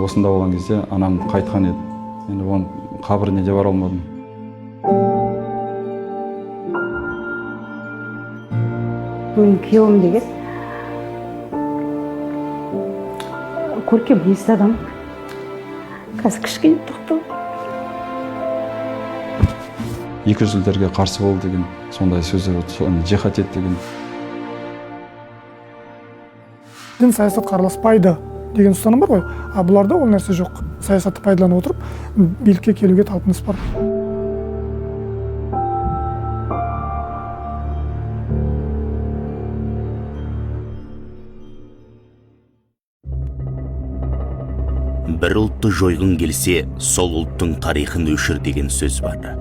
осында болған кезде анам қайтқан еді. Енді оның қабіріне де бара алмадым. Мен күйеуім деген көркем есті адам. Қазір кішкене тоқтау. 200-лерге қарсы бол деген сондай сөздер, жихад ет деген. Дін саясатқа араласпайды деген ұстаным бар ғой, а бұларда ол нәрсе жоқ. Саясатты пайдаланып отырып, билікке келуге талпыныс бар. Бір ұлтты жойғың келсе, сол ұлттың тарихын өшір деген сөз бар.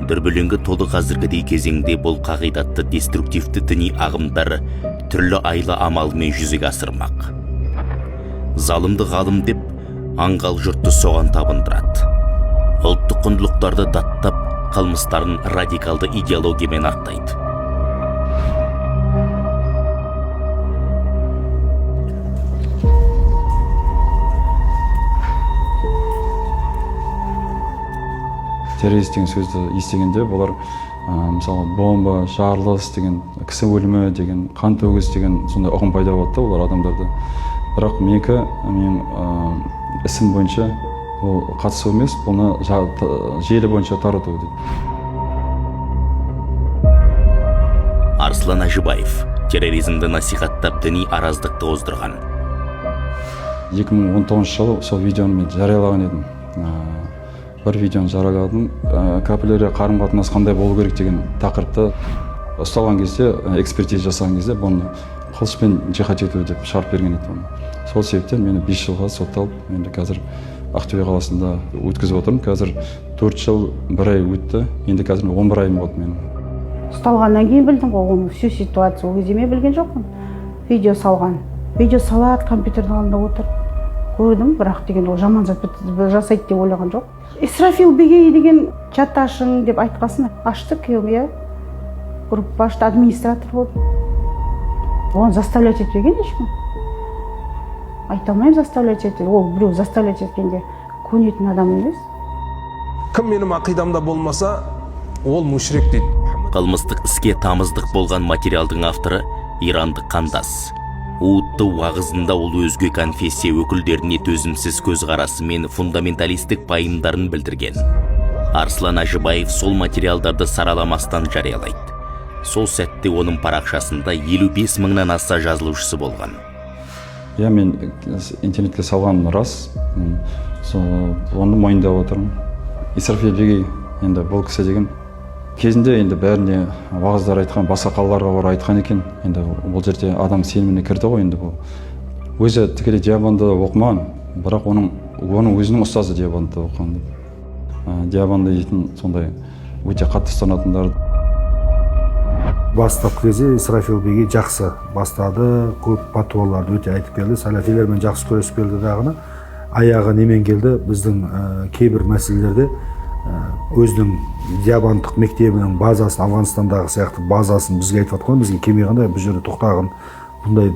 Дүрбелеңге толы қазіргідей кезеңде бұл қағидатты деструктивті діни ағымдар түрлі айлы амалымен жүзеге асырмақ. Залымды ғалым деп аңғал жұртты соған табындырады. Ұлттық құндылықтарды даттап, қылмыстарын радикалды идеологиямен ақтайды. Террорист деген сөзді естігенде бұлар мысалы бомба, жарылыс деген, кісі өлімі деген, қан төгіс деген сондай ұғым пайда болады да олар адамдарда. Бірақ мен ісім бойынша ол қатысу емес, бұны желі бойынша тарату дейді. Арслан Әжібаев терроризмді насихаттап діни араздықты оздырған. 2019 жылы сол видеоны мен жариялаған едім. Бір видеоны жарияладым. Кәпірлерге қарым-қатынас қандай болу керек деген тақырыпта ұсталған кезде, экспертиза жасаған кезде бұны қылышпен жихад ету деп шарт берген еді. Сол себептен мені 5 жылға сотталып, енді қазір Ақтөбе қаласында өткізіп отырмын. Қазір 4 жыл 1 ай өтті. Енді қазір 11 айым болды менің. Ұсталғаннан кейін білдім ғой, оның всю ситуация. Ол кезде мен білген жоқпын. Видео салған. Видео салады, компьютердің алдында отыр. Көрдім, бірақ деген ол жаман зат жасайды деп ойлаған жоқ. Исрафил Бегей деген чат ашың деп айтқасын. Ашты күйеуім, иә. Группа ашты, администратор болды. Оны заставлять етпеген ешкім. Айта алмаймын заставлять етті. Ол біреу заставлять еткенде көнетін адам емес. Кім менің ақидамда болмаса, ол мушрик дейді. Қылмыстық іске тамыздық болған материалдың авторы ирандық қандас. Уытты уағызында ол өзге конфессия өкілдеріне төзімсіз көзқарасы мен фундаменталистік пайымдарын білдірген. Арслан Әжібаев сол материалдарды сараламастан жариялайды. Сол сәтте оның парақшасында 55 мыңнан аса жазылушысы болған. Я мен интернетке салғаным рас. Оны мойындап отырмын. Исрафил Бегей енді бұл кісі деген кезінде енді бәріне уағыздар айтқан, басқа қалаларға барып айтқан екен. Енді бұл жерде адам сеніміне кірді ғой енді бұл. Өзі тікелей Диабанды оқымаған, бірақ оның өзінің ұстазы Диабанды оқыған. Диабанды дейтін сондай өте қатты ұстанатындар. Бастапқы кезде Исрафил Бегей жақсы бастады, көп патуаларды өте айтып келді, салафилермен жақсы күресіп келді дағыны. Аяғы немен келді, біздің кейбір мәселелерде өзінің Диабандық мектебінің базасын, Афғанстандағы сияқты базасын бізге айтып атқан, бізге келмей қандай, бұл жерде тоқтағын,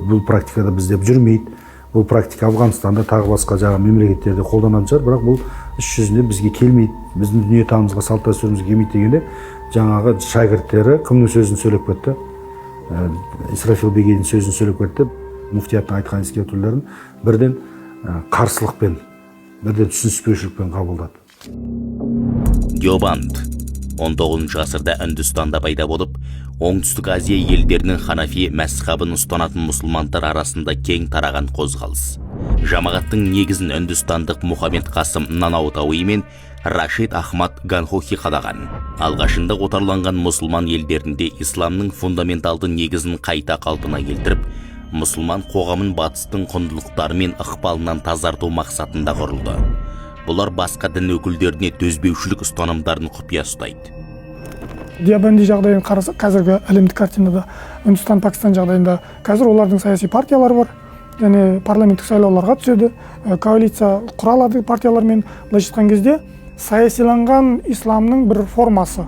бұл практикада бізде жүрмейді. Бұл практика Афғанстанда тағы басқа жағы мемлекеттерде қолданатын шығар, бірақ бұл іс жүзінде бізге келмейді, біздің дүниетанымызға, салт дәстүрімізге келмейді дегенде, жаңағы шәкірттері кімнің сөзін сөйлеп кетті? Исрафил Бегейдің сөзін сөйлеп кетті. Муфтияттың айтқан ескертулерін бірден қарсылықпен, бірден түсініспеушілікпен қабылдады. Диабанд 19 ғасырда Үндістанда пайда болып, Оңтүстік Азия елдерінің ханафи мәзһабын ұстанатын мұсылмандар арасында кең тараған қозғалыс. Жамағаттың негізін үндістандық Мұхаммед Қасым Нанауатауи мен Рашид Ахмад Ганхохи қалаған. Алғашында отарланған мұсылман елдерінде исламның фундаменталды негізін қайта қалпына келтіріп, мұсылман қоғамын батыстың құндылықтары мен ықпалынан тазарту мақсатында құрылды. Бұлар басқа дін өкілдеріне төзбеушілік ұстанымдарын құпия ұстайды. Диабанди жағдайын қарасақ, қазіргі әлемдік картинада Үндістан, Пакистан жағдайында қазір олардың саяси партиялары бар, және парламенттік сайлауларға түседі, коалиция құралады партиялармен. Былайша айтқан кезде саясиланған исламның бір формасы,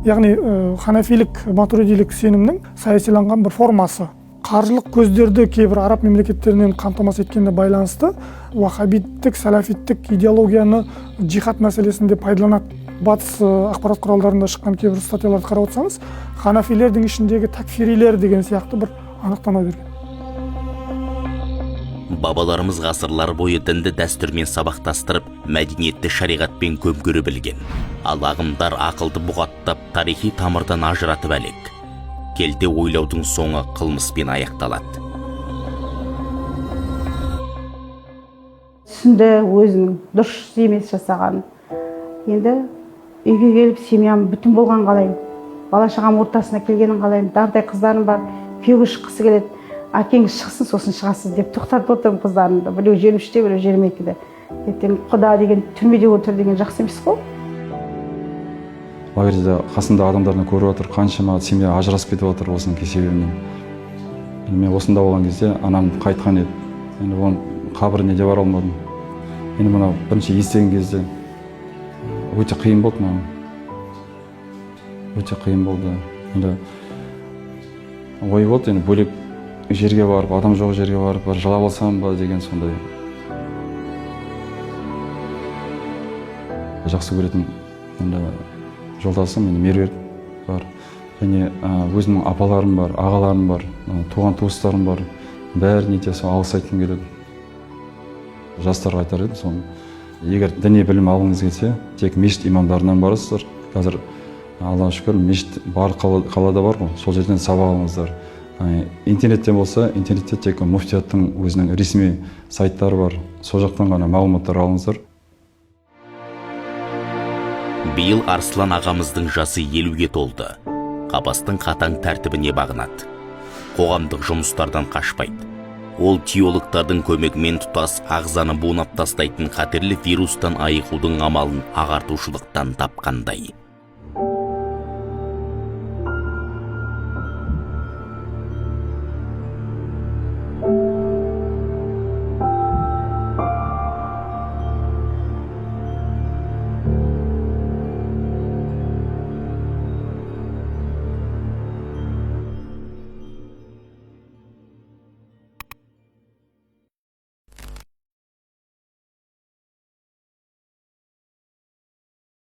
яғни ханафилік, матуридилік сенімнің саясиланған бір формасы қаржылық көздерді кейбір араб мемлекеттерінен қамтамасыз еткеніне байланысты уахабиттік, салафиттік идеологияны джихад мәселесінде пайдаланады. Батыс ақпарат құралдарында шыққан кейбір статьяларды қарап отырсаңыз, ханафилердің ішіндегі такфирилер деген сияқты бір анықтама берген. Бабаларымыз ғасырлар бойы дінді дәстүрмен сабақтастырып, мәдениетті шариғатпен көмкере білген. Ал ағымдар ақылды бұғаттап, тарихи тамырдан ажыратып әлек. Келте ойлаудың соңы қылмыспен аяқталады. Түсінді өзінің дұрыс емес жасаған. Енді үйге келіп семьям бүтін болған қалаймын. Бала шағам ортасына келгенін қалаймын. Дардай қыздарым бар, күйеуге шыққысы келеді. Әкеңіз шықсын, сосын шығасыз деп тоқтатып отырмын қыздарымды. Біреу 23-те, біреу 22-де. Ертең құда деген түрмеде отыр деген жақсы емес қой. Лагерьде қасында адамдардың көріп отыр, қаншама семья ажырасып кетіп отыр осының кесебінен. Мен осында болған кезде анам қайтқан еді. Енді оның қабіріне де бара алмадым. Енді мына бірінші естіген кезде өте қиын болды маған. Өте қиын болды. Енді ой болды, енді бөлек жерге барып, адам жоқ жерге барып, бір жылап алсам ба деген сондай. Жақсы көретін енді жолдасым, енді Меруерт бар. Және өзімнің апаларым бар, ағаларым бар, туған туыстарым бар. Бәріне де сол алғыс айтқым келеді. Жастарға айтар едім соны. Егер діни білім алғыңыз келсе, тек мешіт имамдарынан барасыздар. Қазір Аллаға шүкір, мешіт бар қалада бар ғой, сол жерден сабақ алыңыздар. Интернеттен болса, интернетте тек муфтияттың өзінің ресми сайттары бар. Сол жақтан ғана мағлұматтар алыңыздар. Биыл Арслан ағамыздың жасы 50-ге толды. Қапастың қатаң тәртібіне бағынады. Қоғамдық жұмыстардан қашпайды. Ол теологтардың көмегімен тұтас ағзаны бунап тастайтын қатерлі вирустан айығудың амалын ағартушылықтан тапқандай.